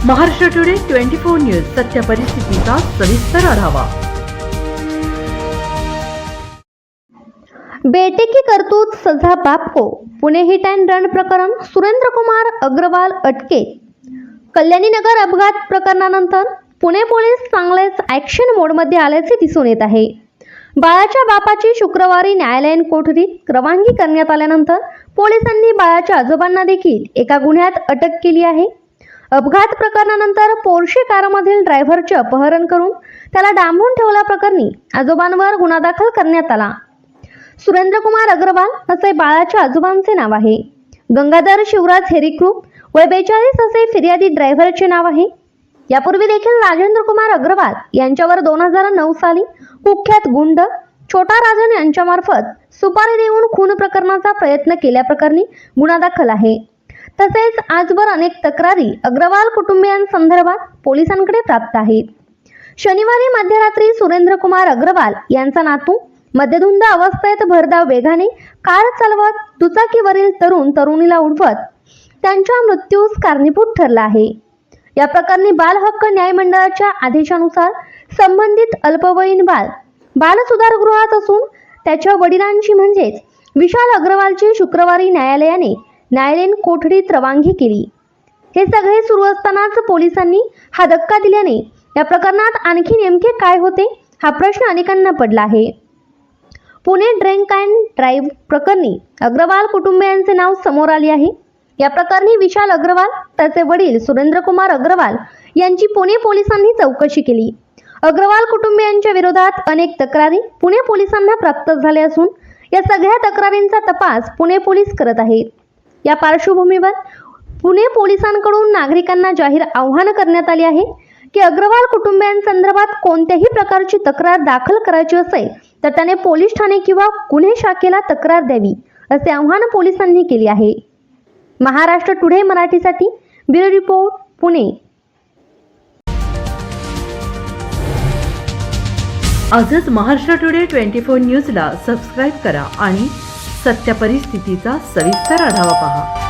Maharashtra today 24 news सत्य परिस्थितीचा सविस्तर आढावा। बेटे की करतूत सजा बाप को। पुणे हिट अँड रन प्रकरण सुरेंद्रकुमार अग्रवाल अटकेत। कल्याणी नगर अपघात प्रकरणानंतर पुणे पोलीस चांगलेच ॲक्शन मोडमध्ये आल्याचे दिसून येत आहे। बाळाच्या बापाची शुक्रवारी न्यायालयीन कोठडीत रवानगी करण्यात आल्यानंतर पोलिसांनी बाळाच्या आजोबांना देखील एका गुन्ह्यात अटक केली आहे। अपघात प्रकरणानंतर पोर्शे कारमधील ड्रायव्हरचे अपहरण करून त्याला डांबून ठेवल्याप्रकरणी आजोबांवर गुन्हा दाखल करण्यात आला। सुरेंद्रकुमार अग्रवाल असे बाळाच्या आजोबांचे नाव आहे। गंगाधर शिवराज हेरिक्रू वय 42 असे फिर्यादी ड्रायव्हरचे नाव आहे। यापूर्वी देखील राजेंद्र कुमार अग्रवाल यांच्यावर 2009 साली कुख्यात गुंड छोटा राजन यांच्यामार्फत सुपारी देऊन खून प्रकरणाचा प्रयत्न केल्याप्रकरणी गुन्हा दाखल आहे। तसेच आजवर अनेक तक्रारी अग्रवाल कुटुंबियांसंदर्भात पोलिसांकडे प्राप्त आहेत। शनिवारी मध्यरात्री सुरेंद्रकुमार अग्रवाल यांचा नातू मद्यधुंद अवस्थेत भरधाव वेगाने कार चालवत दुचाकीवरील तरुणीला उडवत त्यांच्या मृत्यूस कारणीभूत ठरला आहे। या प्रकरणी बाल हक्क न्याय मंडळाच्या आदेशानुसार संबंधित अल्पवयीन बाल सुधारगृहात असून त्याच्या वडिलांची म्हणजेच विशाल अग्रवालची शुक्रवारी न्यायालयीन कोठडीत रवानगी केली। हे सगळे सुरू असतानाच पोलिसांनी हा धक्का दिल्याने या प्रकरणात आणखी नेमके काय होते हा प्रश्न अनेकांना पडला आहे। पुणे ड्रिंक अँड ड्राईव्ह प्रकरणी अग्रवाल कुटुंबियांचे नाव समोर आले आहे। या प्रकरणी विशाल अग्रवाल त्याचे वडील सुरेंद्रकुमार अग्रवाल यांची पुणे पोलिसांनी चौकशी केली। अग्रवाल कुटुंबियांच्या विरोधात अनेक तक्रारी पुणे पोलिसांना प्राप्त झाल्या असून या सगळ्या तक्रारींचा तपास पुणे पोलीस करत आहेत। या पार्श्वभूमीवर पुणे पोलिसांकडून नागरिकांना जाहीर आवाहन करण्यात आले आहे की अग्रवाल कुटुंबियांसंदर्भात कोणत्याही प्रकारची तक्रार दाखल करायची असेल तर त्याने पोलीस ठाणे किंवा गुन्हे शाखेला तक्रार द्यावी असे आवाहन पोलिसांनी केले आहे। महाराष्ट्र टुडे मराठीसाठी ब्युरो रिपोर्ट पुणे। आजच महाराष्ट्र टुडे 24 न्यूजला सबस्क्राईब करा आणि सत्य परिस्थितीचा सविस्तर आढावा पहा।